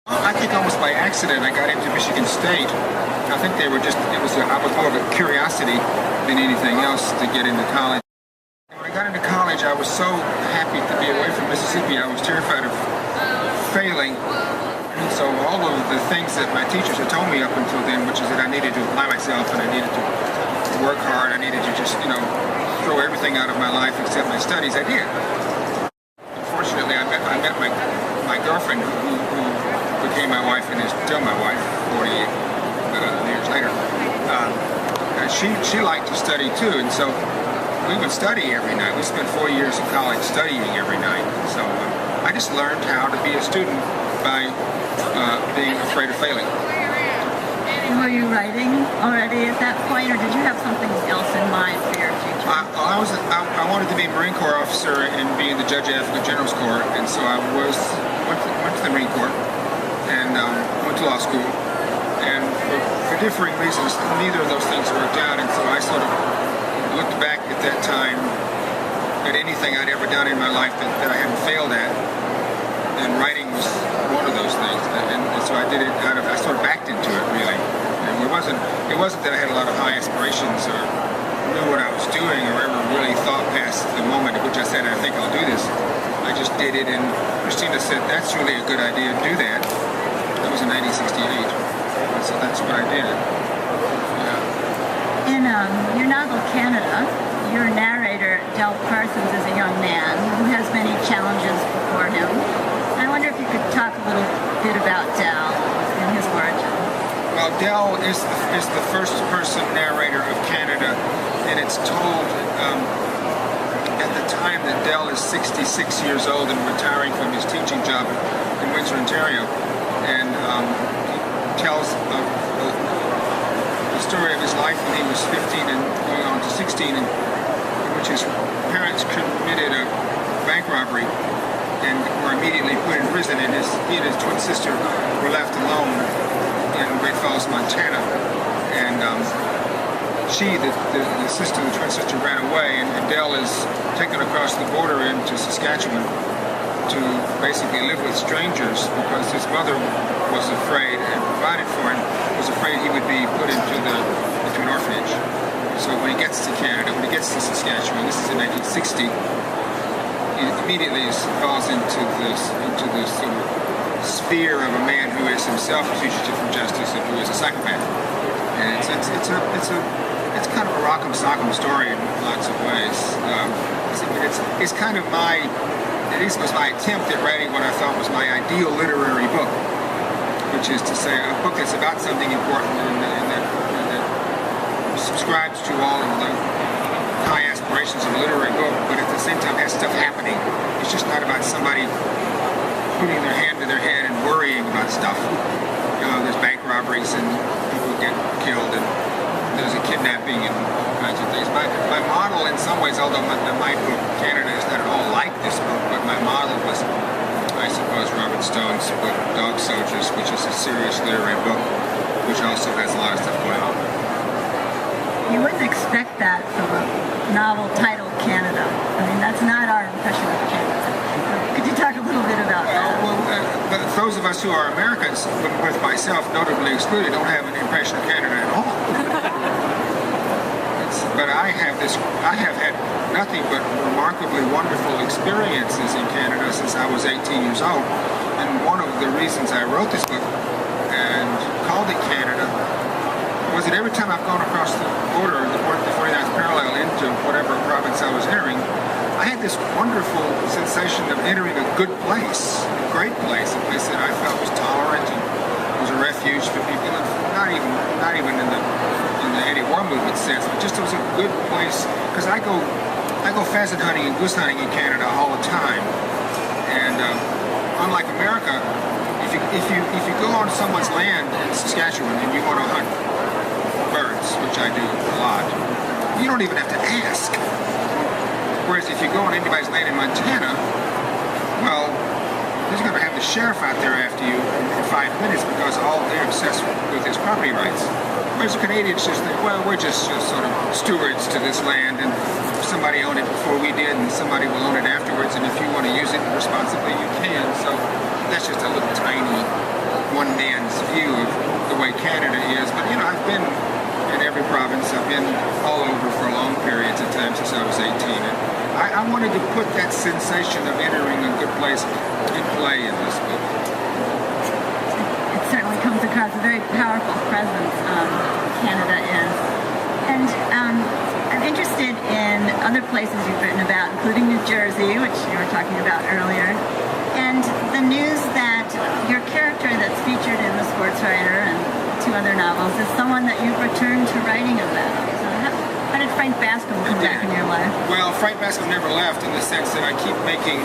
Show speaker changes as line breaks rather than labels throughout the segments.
I think almost by accident I got into Michigan State. I think they were just, I was more of a curiosity than anything else to get into college. When I got into college, I was so happy to be away from Mississippi. I was terrified of failing. And so all of the things that my teachers had told me up until then, which is that I needed to apply myself and I needed to work hard, I needed to just, throw everything out of my life except my studies, I did. Unfortunately, I met my girlfriend who became my wife and is still my wife 48 years later. She liked to study too, and so we would study every night. We spent 4 years in college studying every night. So I just learned how to be a student by being afraid of failing.
Were you writing already at that point, or did you have something else in mind for your future?
I wanted to be a Marine Corps officer and be in the Judge Advocate General's Corps, and so I went to the Marine Corps and went to law school. And for differing reasons, neither of those things worked out, and so I sort of looked back at that time at anything I'd ever done in my life that I hadn't failed at, and writing was one of those things. And so I did it I sort of backed into it, really. And it wasn't that I had a lot of high aspirations or knew what I was doing or ever really thought past the moment at which I said, I think I'll do this. I just did it, and Christina said, that's really a good idea, do that. That was in 1968. And so that's what I did. Yeah.
In your novel, Canada, your narrator, Del Parsons, is a young man who has many challenges before him. I wonder if you could talk a little bit about Del and his origin.
Well, Del is the first person narrator of Canada, and it's told at the time that Del is 66 years old and retiring from his teaching job in Windsor, Ontario, and he tells the story of his life when he was 15 and going on to 16, in which his parents committed a bank robbery and were immediately put in prison, and he and his twin sister were left alone in Great Falls, Montana. And the sister, the twin sister, ran away, and Del is taken across the border into Saskatchewan to basically live with strangers because his mother was afraid and provided for him, was afraid he would be put into an orphanage. So when he gets to Canada, when he gets to Saskatchewan, this is in 1960, he immediately falls into this sphere of a man who is himself a fugitive from justice and who is a psychopath. And it's kind of a rock'em sock'em story in lots of ways. It's kind of at least was my attempt at writing what I thought was my ideal literary book, which is to say a book that's about something important and that subscribes to all of the high aspirations of a literary book, but at the same time has stuff happening. It's just not about somebody putting their hand to their head and worrying about stuff. There's bank robberies and people get killed, and there's a kidnapping and all kinds of things. My model, in some ways, although my book, Canada, is not at all like this book, but my model was, I suppose, Robert Stone's book, Dog Soldiers, which is a serious literary book, which also has a lot of stuff going on.
You wouldn't expect that from a novel titled Canada. I mean, that's not our impression of Canada. Could you talk a little bit about that?
But those of us who are Americans, with myself notably excluded, don't have an impression of Canada at all. But I have had nothing but remarkably wonderful experiences in Canada since I was 18 years old. And one of the reasons I wrote this book and called it Canada was that every time I've gone across the border, the 49th parallel into whatever province I was entering, I had this wonderful sensation of entering a good place, a great place, a place that I felt was tolerant and was a refuge for people, and not even in the anti-war movement sense, but just it was a good place, because I go pheasant hunting and goose hunting in Canada all the time, and unlike America, if you go on someone's land in Saskatchewan and you want to hunt birds, which I do a lot, you don't even have to ask. Whereas if you go on anybody's land in Montana, well, he's going to have the sheriff out there after you in 5 minutes because they're obsessed with his property rights. Whereas the Canadians just think, well, we're just sort of stewards to this land, and somebody owned it before we did, and somebody will own it afterwards, and if you want to use it responsibly, you can. So that's just a little tiny one man's view of the way Canada is. But you know, I've been in every province. I've been all over for long periods of time since I was 18. And I wanted to put that sensation of entering a good place in play in this book.
It certainly comes across a very powerful presence, Canada is. And I'm interested in other places you've written about, including New Jersey, which you were talking about earlier, and the news that your character that's featured in The Sports Writer and 2 other novels is someone that you've returned to writing about. So how did Frank Bascom come back in your life?
Well, Frank Bascom never left, in the sense that I keep making,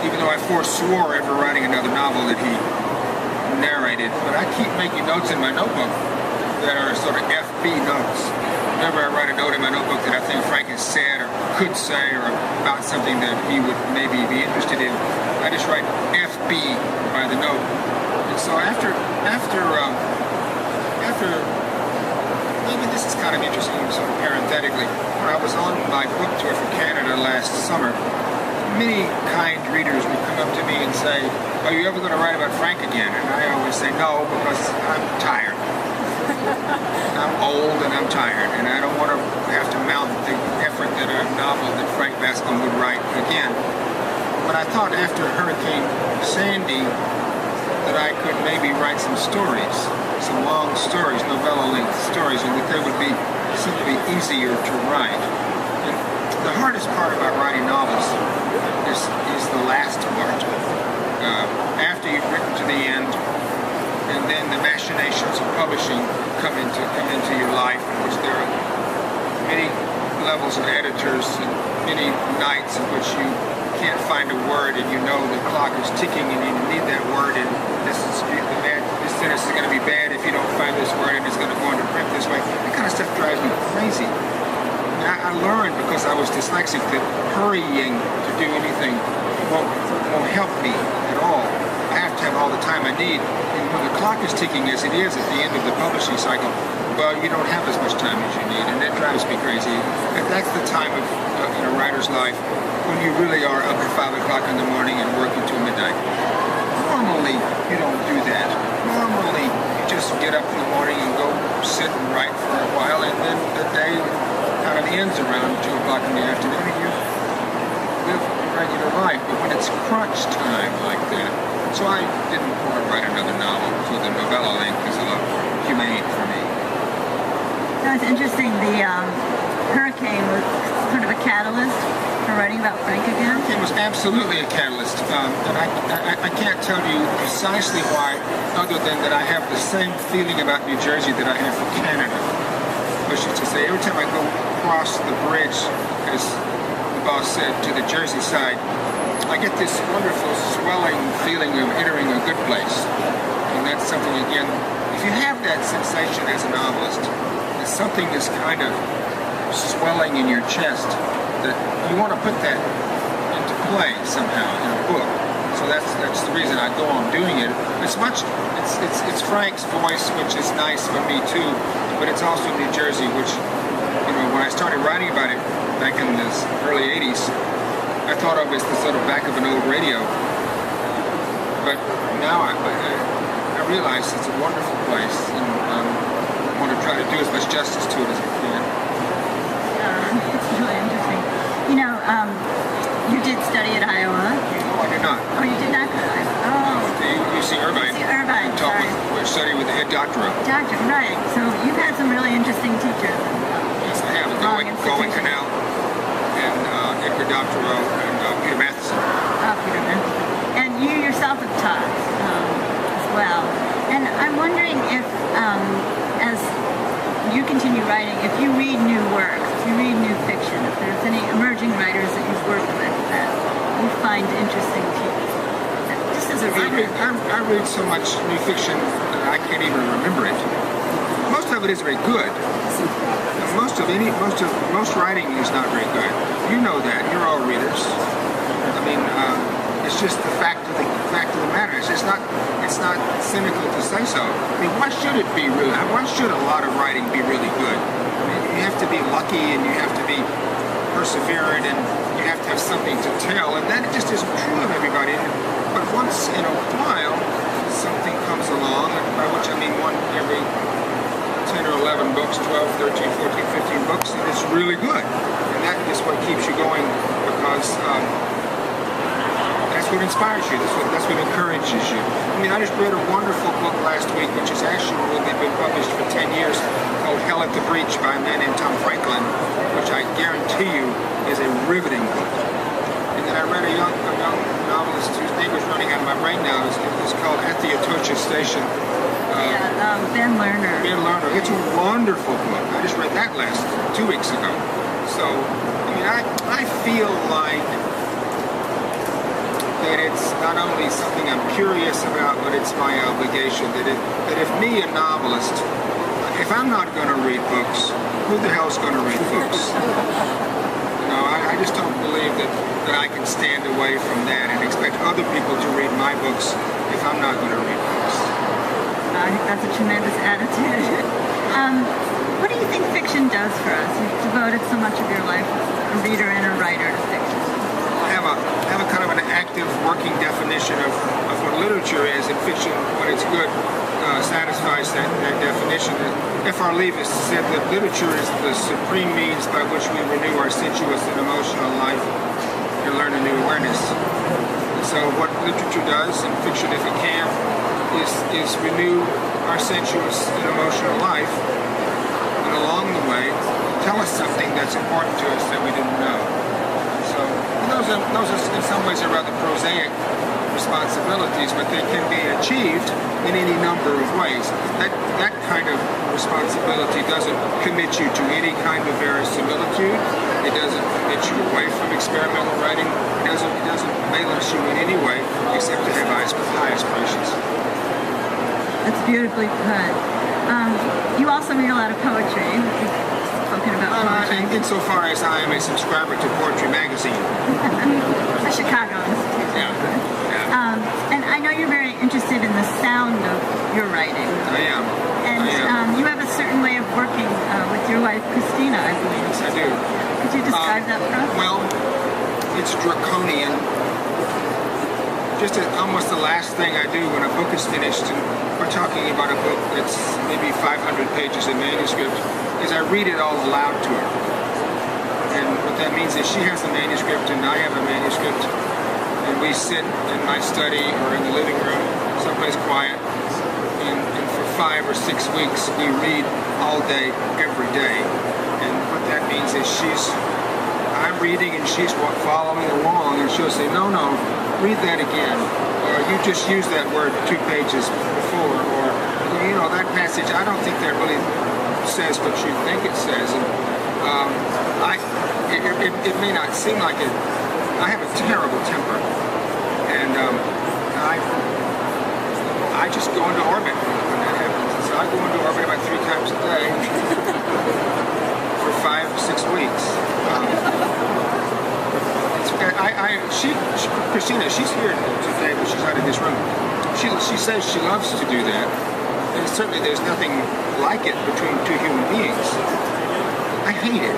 even though I forswore ever writing another novel that he narrated, but I keep making notes in my notebook that are sort of FB notes. Whenever I write a note in my notebook that I think Frank has said or could say, or about something that he would maybe be interested in, I just write FB by the note. And so after maybe this is kind of interesting, sort of parenthetically, when I was on my book tour for Canada last summer, many kind readers would come up to me and say, "Are you ever going to write about Frank again?" And I always say no, because I'm tired. I'm old and I'm tired, and I don't want to have to mount the effort that a novel that Frank Bascom would write again. But I thought after Hurricane Sandy that I could maybe write some stories, some long stories, novella-length stories, and that they would be simply easier to write. And the hardest part about writing novels is the last part. After you've written to the end, and then the machinations of publishing come into your life, in which there are many levels of editors and many nights in which you can't find a word, and you know the clock is ticking and you need that word, and this sentence is going to be bad if you don't find this word, and it's going to go into print this way. That kind of stuff drives me crazy. And I learned, because I was dyslexic, that hurrying to do anything won't help me at all. I have to have all the time I need, and when the clock is ticking as it is at the end of the publishing cycle, well, you don't have as much time as you need, and that drives me crazy. And that's the time of in a writer's life when you really are up at 5 o'clock in the morning and working till midnight. Normally, you don't do that. Normally, you just get up in the morning and go sit and write for a while, and then the day kind of ends around 2 o'clock in the afternoon, and you live a regular life. But when it's crunch time like that, so I didn't want to write another novel, so the novella length is a lot humane for me.
That's interesting. The hurricane was sort of a catalyst for writing about Frank again?
It was absolutely a catalyst, and I can't tell you precisely why, other than that I have the same feeling about New Jersey that I have for Canada. Which is to say, every time I go across the bridge, as the boss said, to the Jersey side, I get this wonderful swelling feeling of entering a good place. And that's something, again, if you have that sensation as a novelist, there's something that's kind of swelling in your chest, that you want to put that into play somehow in a book. So that's the reason I go on doing it. It's Frank's voice, which is nice for me too, but it's also New Jersey, which, you know, when I started writing about it back in the early 80s, I thought of it as the sort of back of an old radio. But now I realize it's a wonderful place, and I want to try to do as much justice to it as I can.
It's really interesting. You know, you did study at Iowa.
No, I did not.
Oh, you did not go to Iowa? Oh.
UC Irvine.
UC Irvine, sorry.
We studied with the head doctor.
Doctor, right. So you've had some really interesting teachers.
Yes, I have. Going Canal and Edgar Doctorow and Peter Matheson.
Oh, Peter Matheson. And you yourself have taught as well. And I'm wondering if, as you continue writing, if you read new work, if you read new fiction, if there's any emerging writers that you've worked with that you find interesting to you, just as a reader.
I read so much new fiction that I can't even remember it. Most of it is very good. Most writing is not very good. You know that. You're all readers. I mean, it's just the fact of the matter. It's not cynical to say so. I mean, why should it be really? Why should a lot of writing be really good? I mean, you have to be lucky, and you have to be perseverant, and you have to have something to tell, and that just isn't true of everybody. But once in a while, something comes along, and by which I mean one every 10 or 11 books, 12, 13, 14, 15 books, and it's really good. And that is what keeps you going, because that's what inspires you. That's what encourages you. I mean, I just read a wonderful book last week, which has actually been published for 10 years, called Hell at the Breach by a man named Tom Franklin, which I guarantee you is a riveting book. And then I read a young novelist whose name is running out of my brain now. It's called At the Atocha Station.
Ben Lerner.
Ben Lerner. It's a wonderful book. I just read that 2 weeks ago. So, I mean, I feel like that it's not only something I'm curious about, but it's my obligation. That if me, a novelist, if I'm not going to read books, who the hell's going to read books? You know, I just don't believe that I can stand away from that and expect other people to read my books if I'm not going to read books.
I think that's a tremendous attitude. What do you think fiction does for us? You've devoted so much of your life as a reader and a writer to fiction.
I have a kind of an active working definition of what literature is, and fiction, when it's good, satisfies that definition. F.R. Leavis said that literature is the supreme means by which we renew our sensuous and emotional life and learn a new awareness. And so what literature does, and fiction if it can, is renew our sensuous and emotional life, and along the way tell us something that's important to us that we didn't know. So those are in some ways are rather prosaic responsibilities, but they can be achieved in any number of ways. That kind of responsibility doesn't commit you to any kind of verisimilitude. It doesn't commit you away from experimental writing. It doesn't valence you in any way except to have high aspirations.
That's beautifully put. You also read a lot of poetry. We've spoken about poetry.
Insofar as I am a subscriber to Poetry Magazine.
The Chicago Institute.
Yeah.
And I know you're very interested in the sound of your writing.
I am.
And you have a certain way of working with your wife, Christina, I believe.
Yes, I do.
Could you describe that for us?
Well, it's draconian. Just almost the last thing I do when a book is finished, and we're talking about a book that's maybe 500 pages in manuscript, is I read it all aloud to her. And what that means is she has a manuscript and I have a manuscript, and we sit in my study or in the living room, someplace quiet, and for 5 or 6 weeks we read all day, every day. And what that means is I'm reading and she's following along, and she'll say, no, read that again, or you just used that word 2 pages before, or you know, that passage, I don't think that really says what you think it says. And it may not seem like it. I have a terrible temper, and I just go into orbit when that happens. So I go into orbit about 3 times a day for 5 or 6 weeks. Christina, she's here today, but she's out of this room. She says she loves to do that, and certainly there's nothing like it between 2 human beings. I hate it.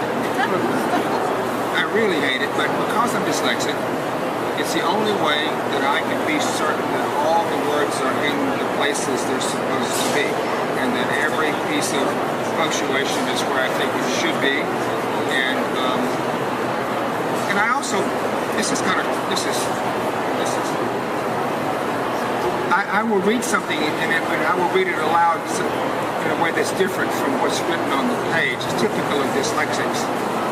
I really hate it, but because I'm dyslexic, it's the only way that I can be certain that all the words are in the places they're supposed to be, and that every piece of punctuation is where I think it should be. And I also, I will read something and I will read it aloud in a way that's different from what's written on the page. It's typical of dyslexics.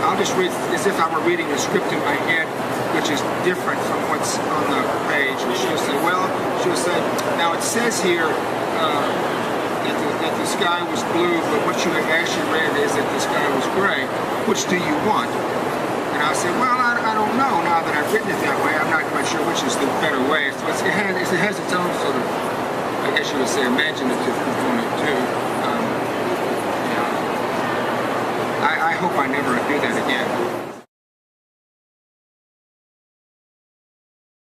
I'll just read as if I were reading a script in my head, which is different from what's on the page. And she'll say, now it says here that the sky was blue, but what you have actually read is that the sky was gray. Which do you want? And I'll say, well, I don't know. Now that I've written it that way, I'm not quite sure which is the better way. So it has its own sort of, I guess you would say, imaginative component too. I hope I never do that again.